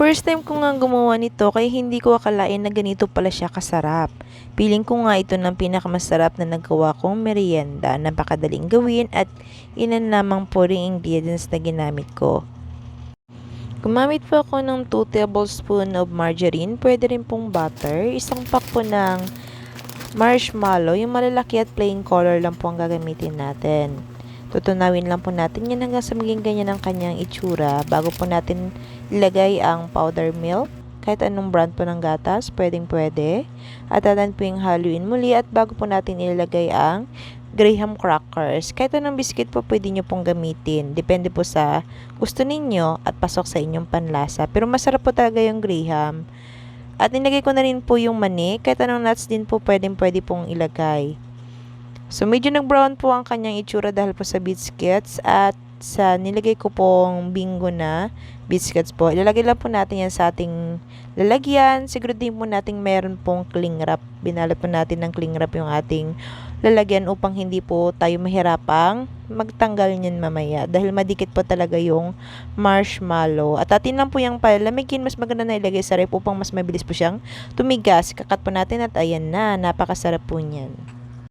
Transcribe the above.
First time ko nga gumawa nito kaya hindi ko akalain na ganito pala siya kasarap. Feeling ko nga ito ng pinakamasarap na nagawa kong merienda. Napakadaling gawin at ilan lamang po ring ingredients na ginamit ko. Gumamit po ako ng 2 tablespoon of margarine, pwede rin pong butter, isang pack po ng marshmallow, yung malalaki at plain color lang po ang gagamitin natin. Tutunawin lang po natin yan hanggang sa maging ganyan ang kanyang itsura bago po natin ilagay ang powder milk. Kahit anong brand po ng gatas, pwedeng-pwede. At atin po yung haluin muli at bago po natin ilagay ang graham crackers. Kahit anong biscuit po pwede nyo pong gamitin. Depende po sa gusto ninyo at pasok sa inyong panlasa. Pero masarap po talaga yung graham. At nilagay ko na rin po yung mani. Kahit anong nuts din po pwede pong ilagay. So, medyo nag-brown po ang kanyang itsura dahil po sa biscuits at sa nilagay ko pong bingo na biscuits po. Ilalagay lang po natin yan sa ating lalagyan. Siguro din po natin meron pong cling wrap. Binalot po natin ng cling wrap yung ating lalagyan upang hindi po tayo mahirapang magtanggal niyan mamaya dahil madikit po talaga yung marshmallow. At atin lang po yung palamigin, mas maganda na ilagay sa ref upang mas mabilis po siyang tumigas. Kakat po natin at ayan na, napakasarap po niyan.